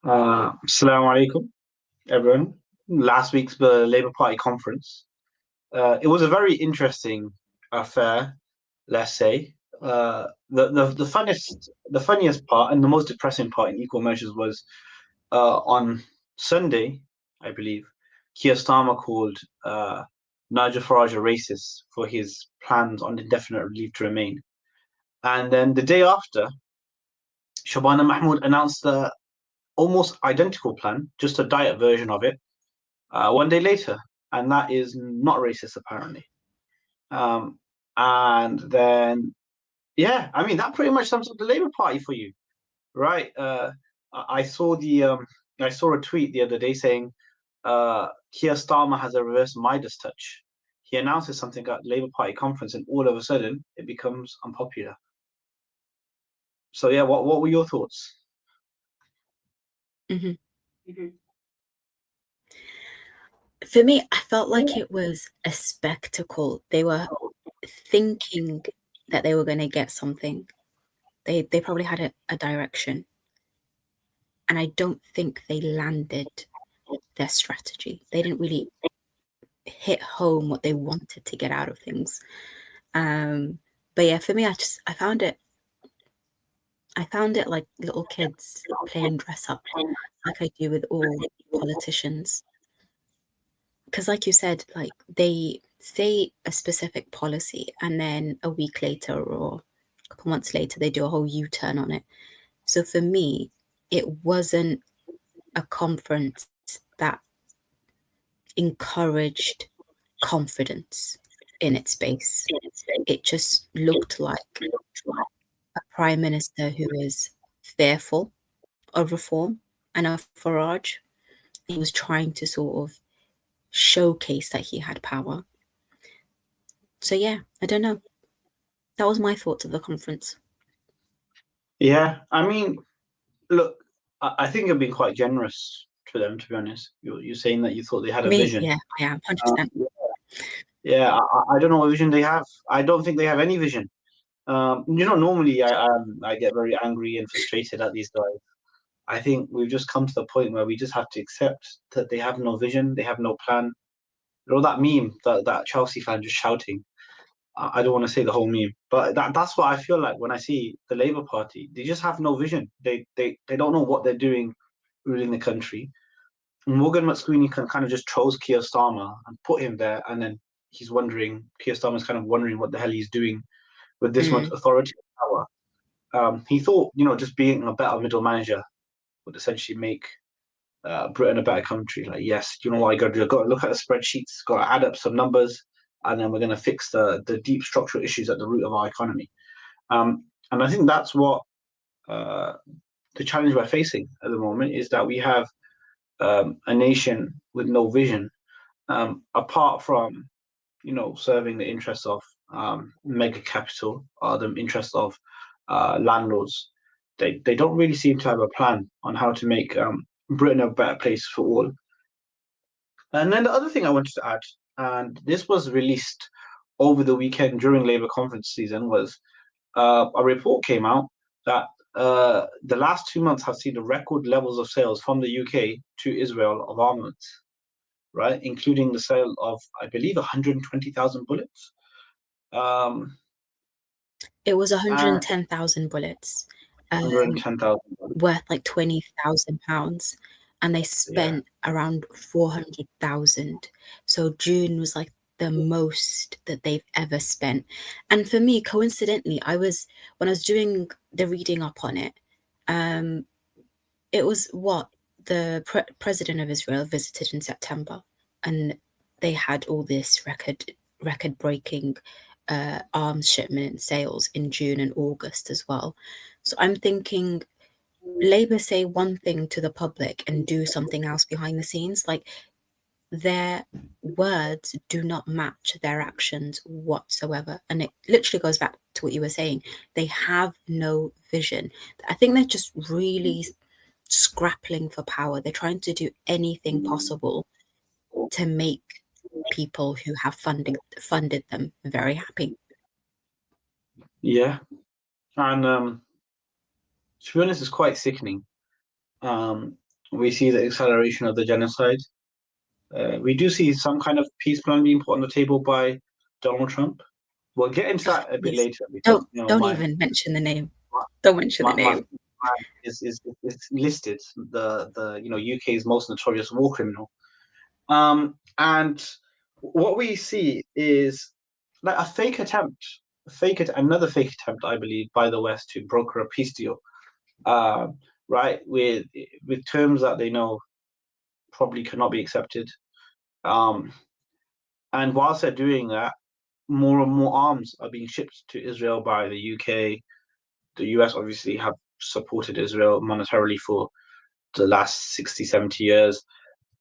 Assalamu alaikum, everyone. Last week's the Labour Party conference. It was a very interesting affair, let's say. The funniest part and the most depressing part in equal measures was on Sunday, I believe. Keir Starmer called Nigel Farage a racist for his plans on indefinite leave to remain, and then the day after, Shabana Mahmood announced the almost identical plan, just a diet version of it, one day later, and that is not racist apparently. Um, and then, yeah, I mean that pretty much sums up the Labour Party for you, right? I saw I saw a tweet the other day saying Keir Starmer has a reverse Midas touch. He announces something at Labour Party conference, and all of a sudden it becomes unpopular. So yeah, what were your thoughts? hmm For me, I felt like it was a spectacle. They were thinking that they were going to get something. They probably had a direction, and I don't think they landed their strategy. They didn't really hit home what they wanted to get out of things. But yeah, for me, I found it like little kids playing dress up, like I do with all politicians. Because like you said, like they say a specific policy and then a week later or a couple months later they do a whole U-turn on it. So for me, it wasn't a conference that encouraged confidence in its base. It just looked like a prime minister who is fearful of reform, and of Farage, he was trying to sort of showcase that he had power. So yeah, I don't know. That was my thoughts of the conference. Yeah, I mean, look, I think you're being quite generous to them, to be honest. You're saying that you thought they had a Me, vision. yeah, I am Um, 100%. yeah, I don't know what vision they have. I don't think they have any vision. Normally I get very angry and frustrated at these guys. I think we've just come to the point where we just have to accept that they have no vision, they have no plan. You know that meme, that Chelsea fan just shouting. I don't want to say the whole meme, but that's what I feel like when I see the Labour Party. They just have no vision. They don't know what they're doing ruling the country. Morgan McSweeney can kind of just chose Keir Starmer and put him there, and then Keir Starmer's kind of wondering what the hell he's doing with this much Mm, authority and power. He thought, just being a better middle manager would essentially make Britain a better country. Like, yes, you know what I got to do? I got to look at the spreadsheets, got to add up some numbers, and then we're going to fix the deep structural issues at the root of our economy. And I think that's what uh, the challenge we're facing at the moment is that we have a nation with no vision, apart from serving the interests of mega capital or the interests of landlords. They don't really seem to have a plan on how to make Britain a better place for all. And then the other thing I wanted to add, and this was released over the weekend during Labour conference season, was a report came out that the last 2 months have seen the record levels of sales from the UK to Israel of armaments, right? Including the sale of, I believe, 120,000 bullets. Um, it was and 110,000 bullets, um, 110,000 bullets. worth like £20,000, and they Yeah. spent around 400,000. So June was like the most that they've ever spent. And for me, coincidentally, when I was doing the reading up on it, um, it was what the president of Israel visited in September, and they had all this record breaking arms shipment sales in June and August as well. So I'm thinking Labour say one thing to the public and do something else behind the scenes. Like their words do not match their actions whatsoever. And it literally goes back to what you were saying. They have no vision. I think they're just really scrapping for power. They're trying to do anything possible to make people who have funded them very happy. Yeah. And to be honest, it's quite sickening. Um, We see the acceleration of the genocide. We do see some kind of peace plan being put on the table by Donald Trump. We'll get into that a bit Please later because don't even mention the name. my Don't mention the my name. man is listed the UK's most notorious war criminal. And what we see is like a another fake attempt, I believe, by the West to broker a peace deal, right, with terms that they know probably cannot be accepted. Um, and whilst they're doing that, more and more arms are being shipped to Israel by the UK. The US obviously have supported Israel monetarily for the last 60, 70 years.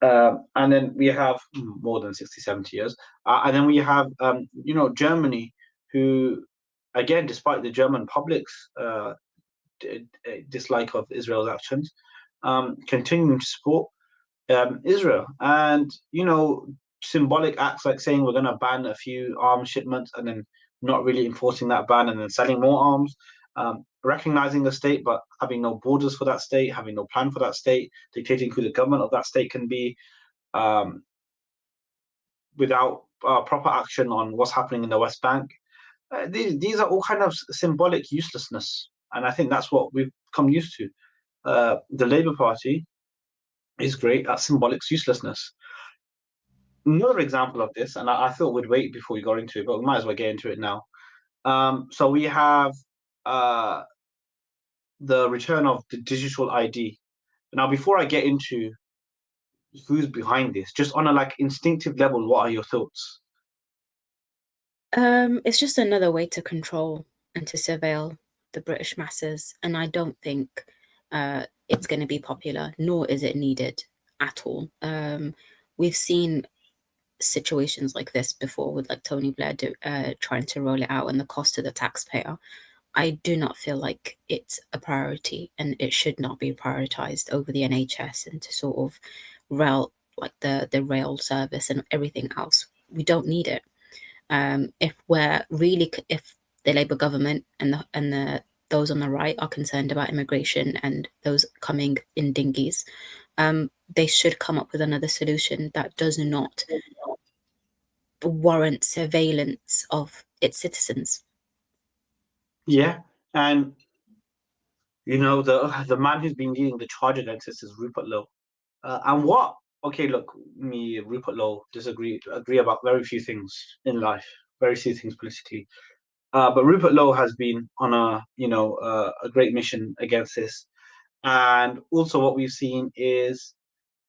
And then we have more than 60, 70 years. And then we have, Germany, who, again, despite the German public's dislike of Israel's actions, continuing to support Israel. And, symbolic acts like saying we're going to ban a few arms shipments and then not really enforcing that ban and then selling more arms. Recognizing the state, but having no borders for that state, having no plan for that state, dictating who the government of that state can be, um, without proper action on what's happening in the West Bank. These are all kind of symbolic uselessness, and I think that's what we've come used to. The Labour Party is great at symbolic uselessness. Another example of this, and I thought we'd wait before we got into it, but we might as well get into it now. So we have uh, the return of the digital ID. Now, before I get into who's behind this, just on a like instinctive level, what are your thoughts? It's just another way to control and to surveil the British masses, and I don't think it's going to be popular, nor is it needed at all. We've seen situations like this before with like Tony Blair trying to roll it out and the cost to the taxpayer. I do not feel like it's a priority, and it should not be prioritized over the NHS and to sort of rail like the rail service and everything else. We don't need it. If the Labour government and the those on the right are concerned about immigration and those coming in dinghies, they should come up with another solution that does not warrant surveillance of its citizens. Yeah, and the man who's been leading the charge against this is Rupert Lowe. And what? Okay, look, me, Rupert Lowe, agree about very few things in life, very few things politically. But Rupert Lowe has been on a great mission against this, and also what we've seen is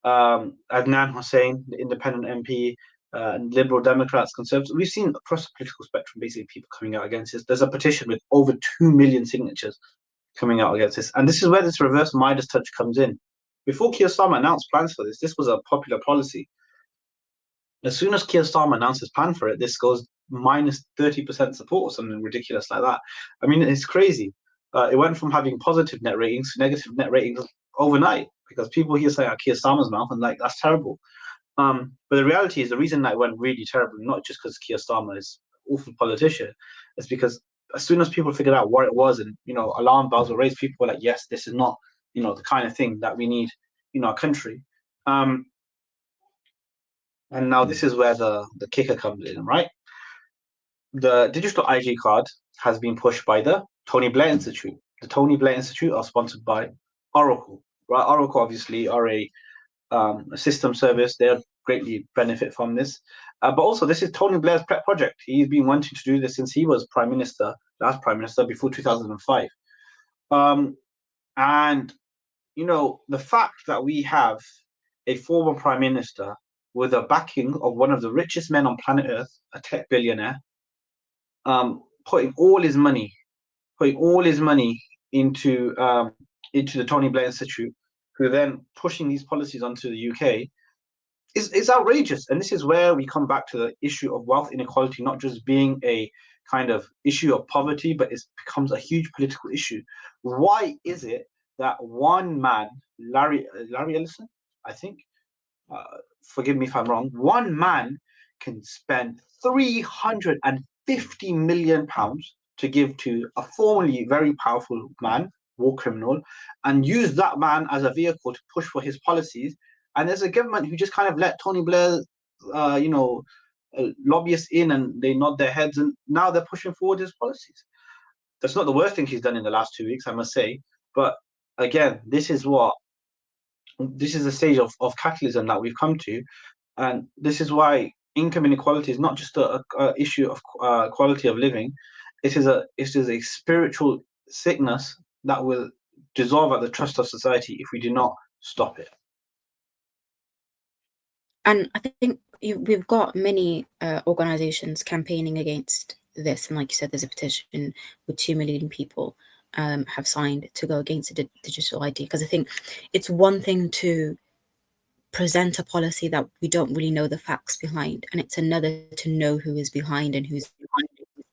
Adnan Hussein, the independent MP, Liberal Democrats, Conservatives. We've seen across the political spectrum basically people coming out against this. There's a petition with over 2 million signatures coming out against this. And this is where this reverse Midas touch comes in. Before Keir Starmer announced plans for this was a popular policy. As soon as Keir Starmer announced his plan for it, this goes minus 30% support or something ridiculous like that. I mean, it's crazy. It went from having positive net ratings to negative net ratings overnight because people hear say Keir Starmer's mouth and like that's terrible. But the reality is the reason that went really terrible, not just because Keir Starmer is an awful politician, is because as soon as people figured out what it was and alarm bells were raised, people were like, yes, this is not the kind of thing that we need in our country. And now this is where the kicker comes in, right? The digital IG card has been pushed by the Tony Blair Institute. The Tony Blair Institute are sponsored by Oracle, right? Oracle obviously are a system service. They'll greatly benefit from this. But also, this is Tony Blair's pet project. He's been wanting to do this since he was last prime minister before 2005. And the fact that we have a former prime minister with the backing of one of the richest men on planet Earth, a tech billionaire, putting all his money into the Tony Blair Institute, who are then pushing these policies onto the UK, is outrageous. And this is where we come back to the issue of wealth inequality not just being a kind of issue of poverty, but it becomes a huge political issue. Why is it that one man, Larry Ellison, I think, forgive me if I'm wrong, one man can spend £350 million to give to a formerly very powerful man, war criminal, and use that man as a vehicle to push for his policies. And there's a government who just kind of let Tony Blair, lobbyists in, and they nod their heads, and now they're pushing forward his policies. That's not the worst thing he's done in the last 2 weeks, I must say. But again, this is the stage of capitalism that we've come to, and this is why income inequality is not just a issue of quality of living. It is a spiritual sickness that will dissolve at the trust of society if we do not stop it. And I think we've got many organizations campaigning against this. And like you said, there's a petition with 2 million people have signed to go against the digital ID. Because I think it's one thing to present a policy that we don't really know the facts behind, and it's another to know who is behind and who's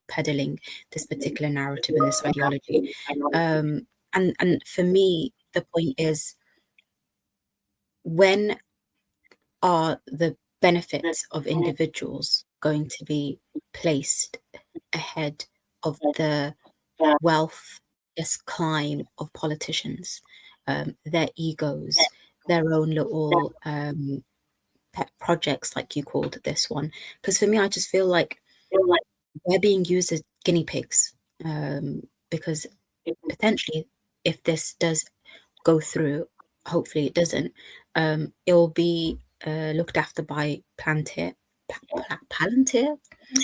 peddling this particular narrative and this ideology. And for me, the point is, when are the benefits of individuals going to be placed ahead of the wealth, this climb of politicians, their egos, their own little pet projects, like you called this one? Because for me, I just feel like we're being used as guinea pigs, because potentially, if this does go through, hopefully it doesn't, it will be looked after by Palantir. Palantir?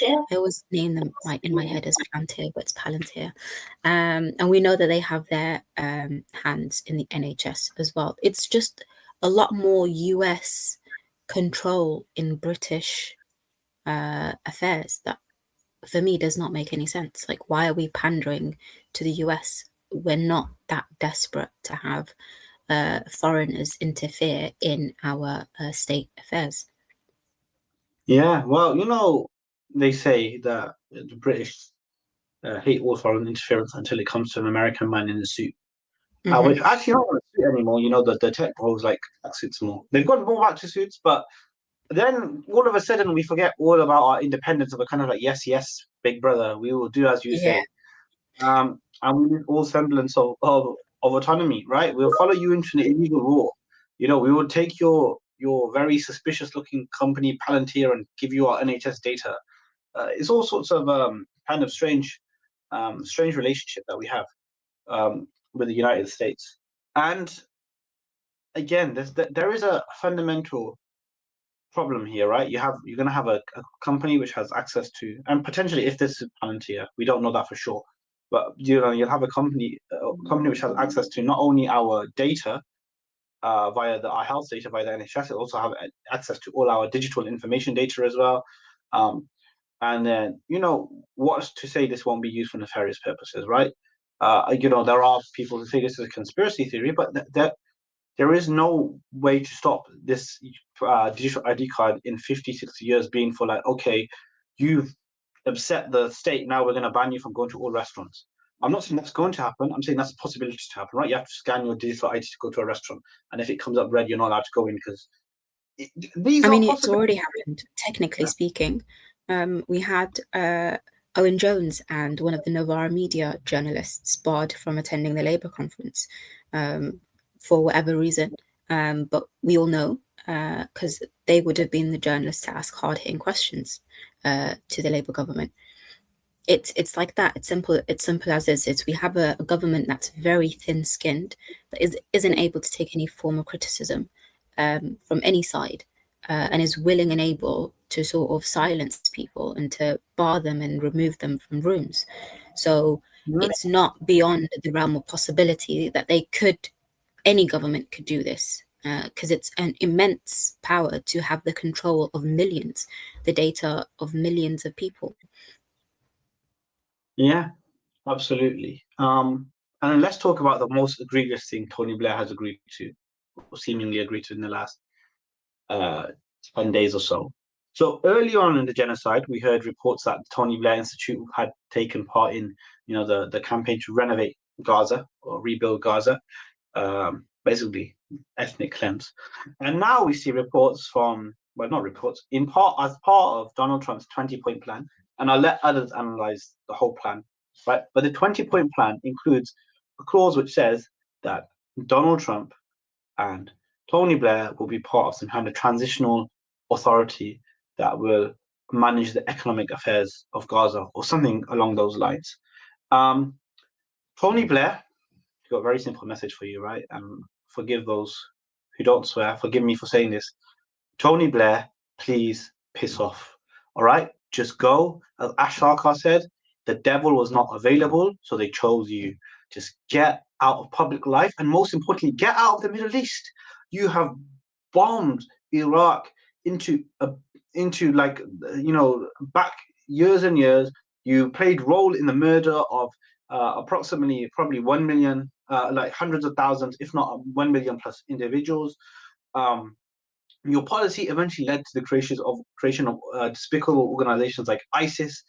I always name them in my head as Palantir, but it's Palantir. And we know that they have their hands in the NHS as well. It's just a lot more US control in British affairs that, for me, does not make any sense. Like, why are we pandering to the US? We're not that desperate to have foreigners interfere in our state affairs. Yeah, well, they say that the British hate all foreign interference until it comes to an American man in a suit. Which actually not in a suit anymore. The tech bros like suits more. They've gone more back to suits, but then all of a sudden we forget all about our independence. We're kind of like, yes, yes, big brother, we will do as you say. And we need all semblance of autonomy, right? We'll follow you into an illegal war. We will take your very suspicious looking company Palantir and give you our NHS data. It's all sorts of kind of strange relationship that we have with the United States. And again, there is a fundamental problem here, right? You're going to have a company which has access to, and potentially, if this is Palantir, we don't know that for sure, but you'll have a company which has access to not only our data via our health data, via the NHS, it also have access to all our digital information data as well. And then, what's to say this won't be used for nefarious purposes, right? There are people who say this is a conspiracy theory, but there is no way to stop this digital ID card in 50, 60 years being for like, okay, you've upset the state, now we're going to ban you from going to all restaurants. I'm not saying that's going to happen. I'm saying that's a possibility to happen, right? You have to scan your digital ID to go to a restaurant. And if it comes up red, you're not allowed to go in because it's already happened, technically speaking. We had Owen Jones and one of the Novara Media journalists barred from attending the Labour conference for whatever reason. But we all know, because they would have been the journalists to ask hard-hitting questions to the Labour government. It's like that. It's simple as is. We have a government that's very thin-skinned, that isn't able to take any form of criticism from any side, and is willing and able to sort of silence people and to bar them and remove them from rooms. So it's not beyond the realm of possibility that any government could do this, because it's an immense power to have the control of millions, the data of millions of people. Yeah, absolutely. And let's talk about the most egregious thing Tony Blair has agreed to, or seemingly agreed to, in the last 10 days or so. So early on in the genocide, we heard reports that the Tony Blair Institute had taken part in, the campaign to renovate Gaza or rebuild Gaza, basically ethnic cleanse. And now we see reports not reports, in part as part of Donald Trump's 20-point plan. And I'll let others analyze the whole plan. Right? But the 20-point plan includes a clause which says that Donald Trump and Tony Blair will be part of some kind of transitional authority that will manage the economic affairs of Gaza or something along those lines. Tony Blair, got a very simple message for you, right? And forgive those who don't swear. Forgive me for saying this. Tony Blair, please piss off. All right? Just go. As Ash Sarkar said, the devil was not available, so they chose you. Just get out of public life, and most importantly, get out of the Middle East. You have bombed Iraq into like back years and years. You played role in the murder of approximately probably 1 million, like hundreds of thousands, if not 1 million plus individuals. Your policy eventually led to the creation of despicable organizations like ISIS.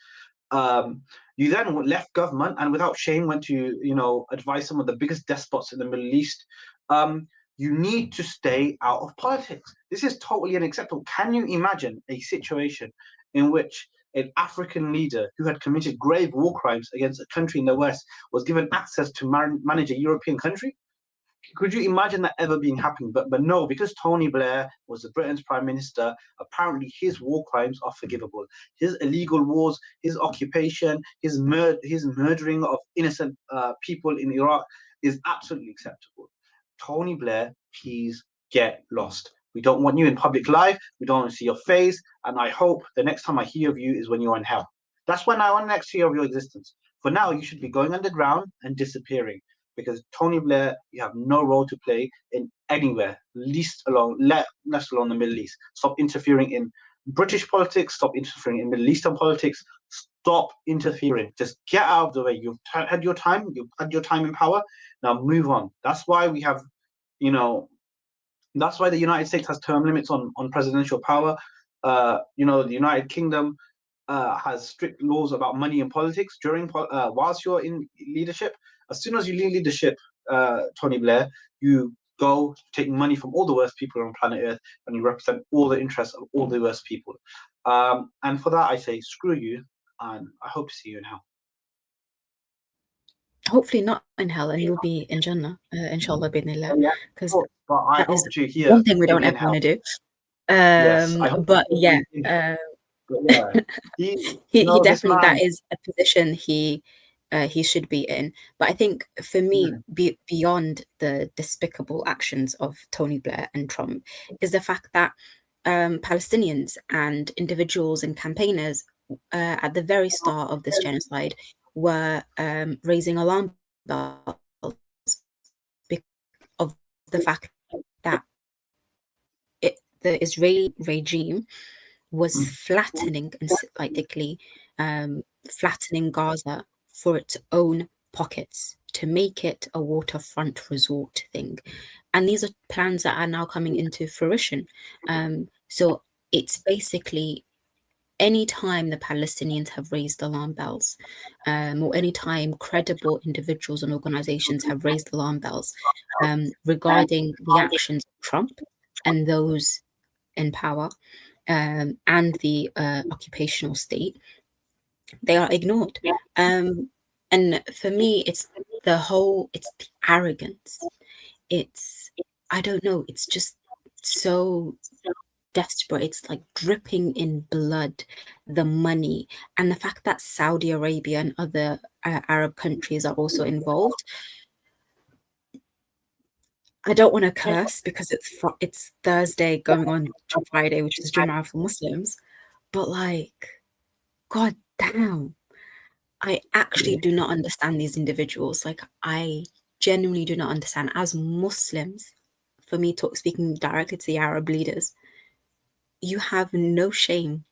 You then left government and without shame went to advise some of the biggest despots in the Middle East. You need to stay out of politics. This is totally unacceptable. Can you imagine a situation in which an African leader who had committed grave war crimes against a country in the West was given access to manage a European country? Could you imagine that ever being happening? But no, because Tony Blair was the Britain's prime minister, apparently his war crimes are forgivable. His illegal wars, his occupation, his murdering of innocent people in Iraq is absolutely acceptable. Tony Blair, please get lost. We don't want you in public life. We don't want to see your face. And I hope the next time I hear of you is when you're in hell. That's when I want next to hear of your existence. For now, you should be going underground and disappearing. Because Tony Blair, you have no role to play in anywhere, less alone the Middle East. Stop interfering in British politics. Stop interfering in Middle Eastern politics. Stop interfering. Just get out of the way. You've had your time. You've had your time in power. Now move on. That's why we have, that's why the United States has term limits on presidential power. The United Kingdom has strict laws about money in politics whilst you're in leadership. As soon as you leave leadership, Tony Blair, you go take money from all the worst people on planet Earth and you represent all the interests of all the worst people. And for that, I say, screw you, and I hope to see you in hell. Hopefully not in hell, and you'll be in Jannah, inshallah, bidnillah, because that is one thing we don't ever want to do. Yes, but yeah, he definitely, that is a position he should be in. But I think for me, beyond the despicable actions of Tony Blair and Trump is the fact that Palestinians and individuals and campaigners at the very start of this genocide were raising alarm bells because of the fact that the Israeli regime was flattening and slightly flattening Gaza for its own pockets to make it a waterfront resort thing. And these are plans that are now coming into fruition. So it's basically any time the Palestinians have raised alarm bells, or any time credible individuals and organizations have raised alarm bells regarding the actions of Trump and those in power and the occupational state, they are ignored. And for me, it's the arrogance. I don't know, it's just so desperate. It's like dripping in blood, the money, and the fact that Saudi Arabia and other Arab countries are also involved. I don't want to curse because it's Thursday going on to Friday, which is Jum'ah for Muslims, but like, god damn, I actually do not understand these individuals. Like, I genuinely do not understand. As Muslims, for me, speaking directly to the Arab leaders, you have no shame.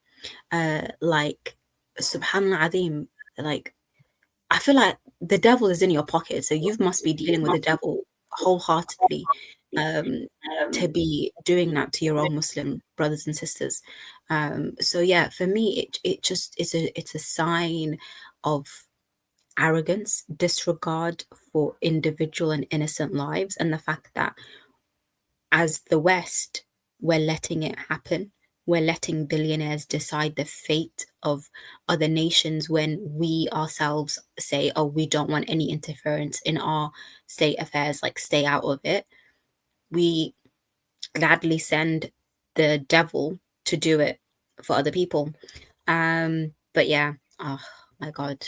Like, subhanallah adim, like, I feel like the devil is in your pocket, so you must be dealing with the devil wholeheartedly to be doing that to your own Muslim brothers and sisters. So yeah, for me, it's a sign of arrogance, disregard for individual and innocent lives, and the fact that as the West, we're letting it happen. we're letting billionaires decide the fate of other nations when we ourselves say, oh, we don't want any interference in our state affairs, like stay out of it. We gladly send the devil to do it for other people. But yeah, oh my God,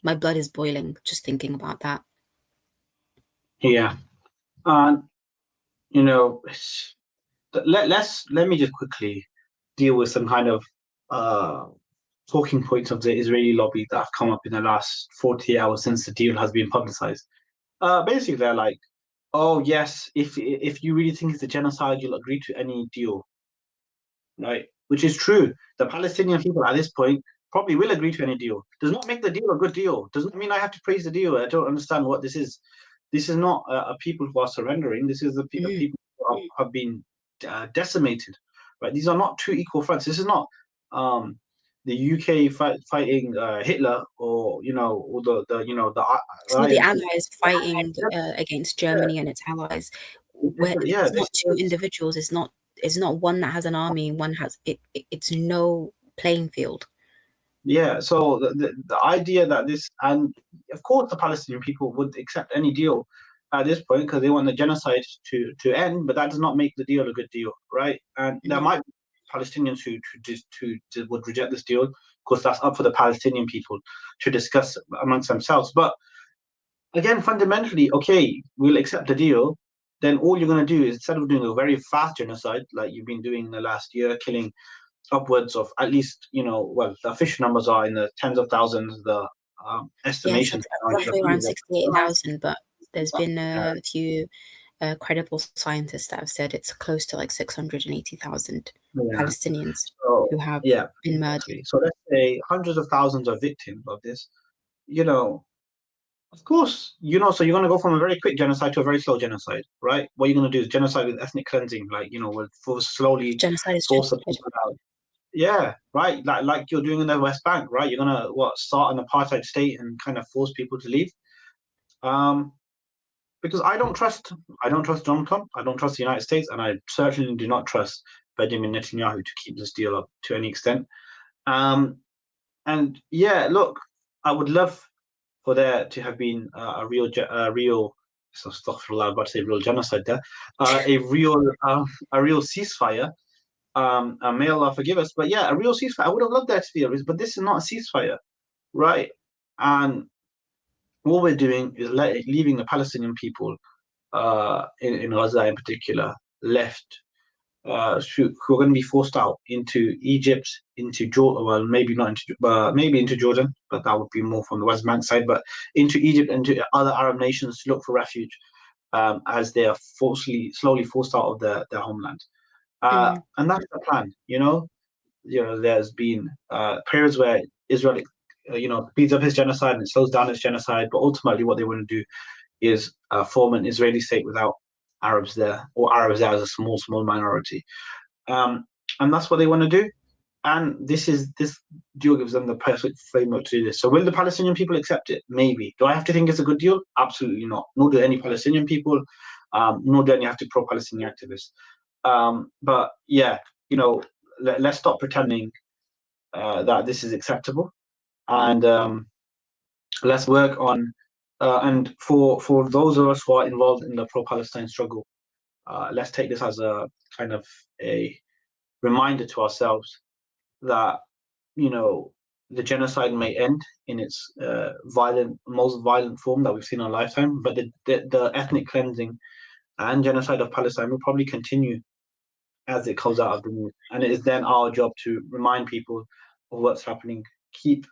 my blood is boiling just thinking about that. Yeah. And you know, let me just quickly deal with some kind of uh talking points of the Israeli lobby that have come up in the last 48 hours since the deal has been publicized. Basically, they're like, "Oh yes, if you really think it's a genocide, you'll agree to any deal." Right? Which is true. The Palestinian people at this point probably will agree to any deal. Does not make the deal a good deal. Does not mean I have to praise the deal. I don't understand what this is. This is not a people who are surrendering. This is a Mm. people who have been decimated. Right? These are not two equal fronts. This is not the UK fighting Hitler, or or the It's not the alliance. Allies fighting against Germany and its allies. Where Yeah, it's not two individuals. It's not one that has an army. One has it's no playing field. yeah. So the idea that this, and of course the Palestinian people would accept any deal at this point because they want the genocide to end, but that does not make the deal a good deal, right? And there Mm. might be Palestinians who would reject this deal. Of course, that's up for the Palestinian people to discuss amongst themselves. But again, fundamentally, okay, we'll accept the deal. Then all you're going to do is, instead of doing a very fast genocide like you've been doing the last year, killing upwards of, at least, well, the official numbers are in the tens of thousands. The Yeah, it's estimations, roughly around 68,000, but there's been uh, a few credible scientists that have said it's close to like 680,000 yeah. Palestinians So who have yeah, been murdered. exactly. So let's say hundreds of thousands of victims of this. You know, of course, so you're going to go from a very quick genocide to a very slow genocide, right? What you're going to do is genocide with ethnic cleansing, like we'll slowly Genocide is force the genocide. people out. Yeah, right. Like you're doing in the West Bank, right? You're gonna start an apartheid state and kind of force people to leave. Um, because I don't trust Donald Trump. I don't trust the United States, and I certainly do not trust Benjamin Netanyahu to keep this deal up to any extent. Um, and yeah, look, I would love for there to have been a real. So stuff for about to say real genocide there, a real ceasefire. May Allah forgive us, but yeah, a real ceasefire. I would have loved there to be but this is not a ceasefire, right? And what we're doing is leaving the Palestinian people in Gaza in particular left, who are going to be forced out into Egypt, into Jordan. Well, maybe not into, maybe into Jordan, but that would be more from the West Bank side. But into Egypt and to other Arab nations to look for refuge, as they are slowly forced out of their homeland. Mm. And that's the plan. There's been periods where Israel, speeds up its genocide and it slows down its genocide. But ultimately, what they want to do is form an Israeli state without Arabs there, or Arabs there as a small minority. Um, and that's what they want to do. And this deal gives them the perfect framework to do this. So will the Palestinian people accept it? Maybe. Do I have to think it's a good deal? Absolutely not. Nor do any Palestinian people. Nor do any have to pro-Palestinian activists. But yeah, let's stop pretending that this is acceptable, and let's work on. And for those of us who are involved in the pro-Palestine struggle, let's take this as a kind of a reminder to ourselves that you know the genocide may end in its most violent form that we've seen in our lifetime, but the ethnic cleansing and genocide of Palestine will probably continue as it comes out of the news. And it is then our job to remind people of what's happening, keep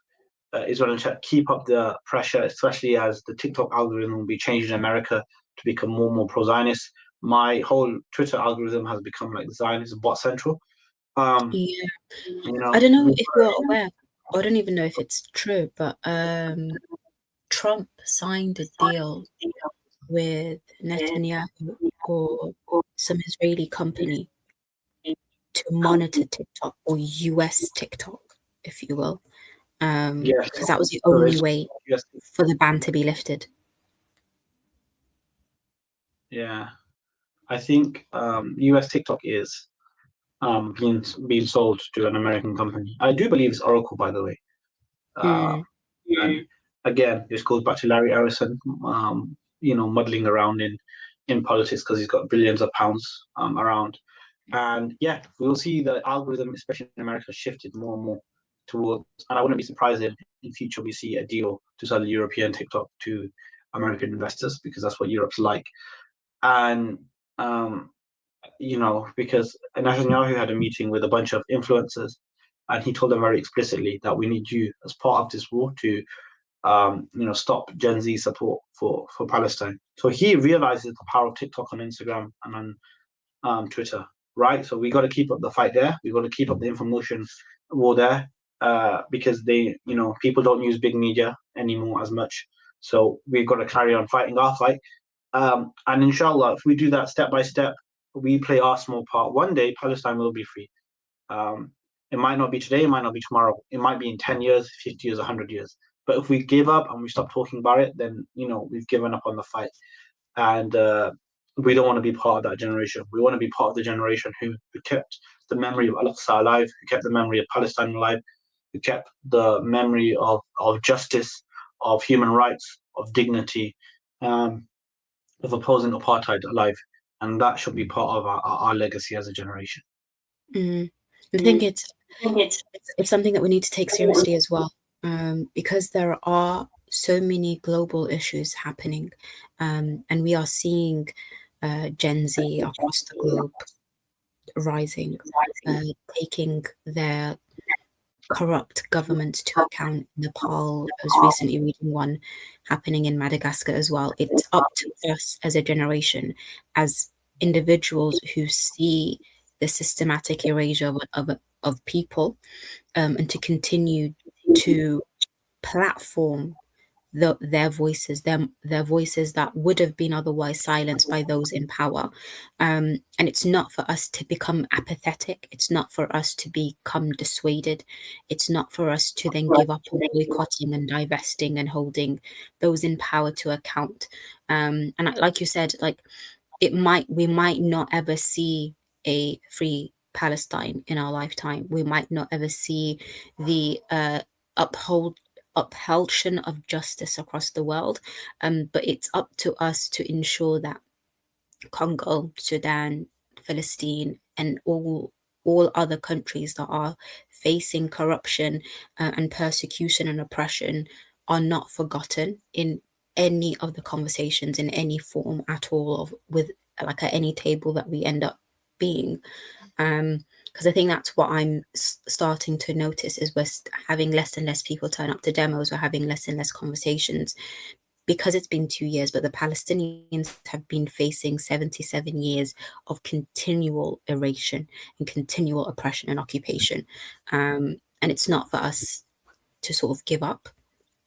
Israel in check, keep up the pressure, especially as the TikTok algorithm will be changed in America to become more and more pro-Zionist. My whole Twitter algorithm has become like Zionist bot central. Um, Yeah, you I know, don't know if you're aware. I don't even know if it's true, but Trump signed a deal with Netanyahu or some Israeli company to monitor TikTok, or US TikTok, if you will, yes, because that was the so only way yes, for the ban to be lifted. yeah. I think US TikTok is. being sold to an American company. I do believe it's Oracle, by the way. Uh, Mm, and again, this goes back to Larry Ellison, muddling around in politics because he's got billions of pounds around. And yeah, we'll see the algorithm, especially in America, shifted more and more towards. And I wouldn't be surprised if in future we see a deal to sell European TikTok to American investors because that's what Europe's like. And because Netanyahu had a meeting with a bunch of influencers, and he told them very explicitly that we need you as part of this war to, stop Gen Z support for Palestine. So he realizes the power of TikTok on Instagram and on Twitter, right? So we got to keep up the fight there. We got to keep up the information war there, because people don't use big media anymore as much. So we've got to carry on fighting our fight. And inshallah, if we do that step by step, we play our small part. One day, Palestine will be free. Um, it might not be today, it might not be tomorrow. It might be in 10 years, 50 years, 100 years. But if we give up and we stop talking about it, then, we've given up on the fight. And we don't want to be part of that generation. We want to be part of the generation who kept the memory of Al-Aqsa alive, who kept the memory of Palestine alive, who kept the memory of justice, of human rights, of dignity, of opposing apartheid alive. And that should be part of our legacy as a generation. mm. I think it's something that we need to take seriously as well, because there are so many global issues happening, and we are seeing Gen Z across the globe rising, taking their corrupt governments to account. Nepal, I was recently reading one happening in Madagascar as well. It's up to us as a generation, as individuals who see the systematic erasure of people, and to continue to platform their voices that would have been otherwise silenced by those in power. And it's not for us to become apathetic. It's not for us to become dissuaded. It's not for us to then give up on boycotting and divesting and holding those in power to account. And like you said, like we might not ever see a free Palestine in our lifetime. We might not ever see the upholsion of justice across the world. But it's up to us to ensure that Congo, Sudan, Palestine, and all other countries that are facing corruption, and persecution and oppression are not forgotten in any of the conversations in any form at all of with like at any table that we end up being. Because I think that's what I'm starting to notice is having less and less people turn up to demos. We're having less and less conversations because it's been 2 years, but the Palestinians have been facing 77 years of continual erasure and continual oppression and occupation. And it's not for us to sort of give up.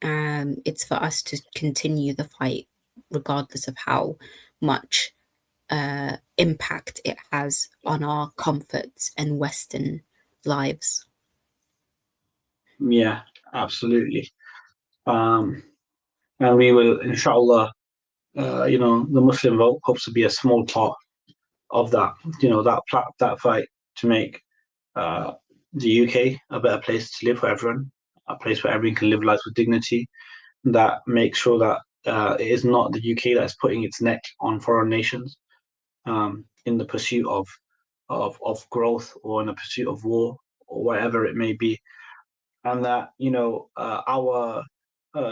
It's for us to continue the fight, regardless of how much impact it has on our comforts and Western lives. Yeah, absolutely. And we will, inshallah, the Muslim vote hopes to be a small part of that, that fight to make the UK a better place to live for everyone, a place where everyone can live life with dignity, that makes sure that it is not the UK that is putting its neck on foreign nations in the pursuit of growth or in the pursuit of war or whatever it may be, and that our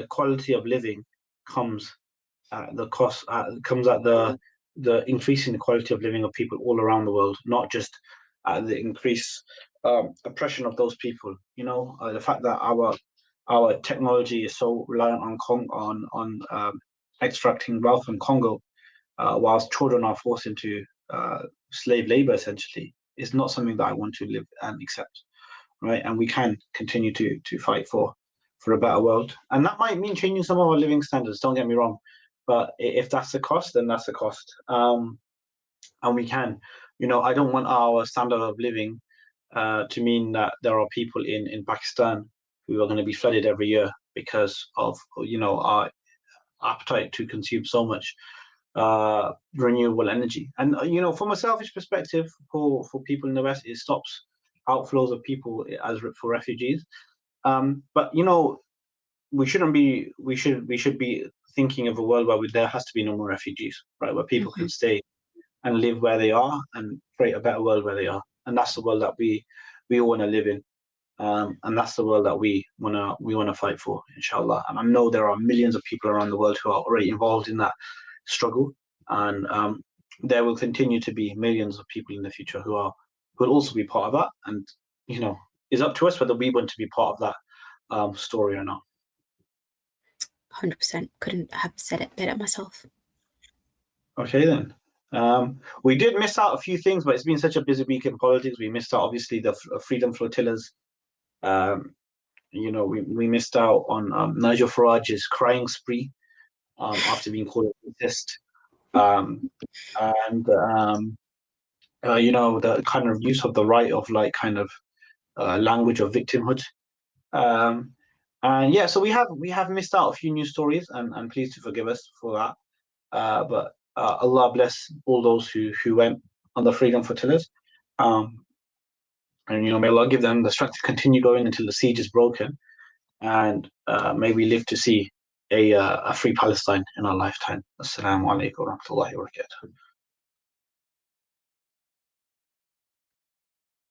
quality of living comes at the cost, comes at the increasing the quality of living of people all around the world, not just at the increased oppression of those people. The fact that our technology is so reliant on extracting wealth from Congo, whilst children are forced into slave labor, essentially, is not something that I want to live and accept. Right, and we can continue to fight for a better world, and that might mean changing some of our living standards. Don't get me wrong, but if that's the cost, then that's the cost. And we can, I don't want our standard of living to mean that there are people in Pakistan who are going to be flooded every year because of our appetite to consume so much. renewable energy. And from a selfish perspective, for people in the West, it stops outflows of people as for refugees. But we shouldn't be. We should be thinking of a world where there has to be no more refugees, right? Where people can stay and live where they are and create a better world where they are. And that's the world that we all want to live in. And that's the world that we wanna fight for, inshallah. And I know there are millions of people around the world who are already involved in that struggle, and there will continue to be millions of people in the future who will also be part of that. And it's up to us whether we want to be part of that story or not. 100%. Couldn't have said it better myself. Okay then. We did miss out a few things, but it's been such a busy week in politics. We missed out, obviously, the freedom flotillas. We missed out on Nigel Farage's crying spree after being called a racist, and the kind of use of the right of language of victimhood. And yeah, so we have missed out a few news stories, and please to forgive us for that. But Allah bless all those who went on the freedom flotillas. And may Allah give them the strength to continue going until the siege is broken, and may we live to see a free Palestine in our lifetime. Assalamu alaikum wa rahmatullahi wa barakatuh.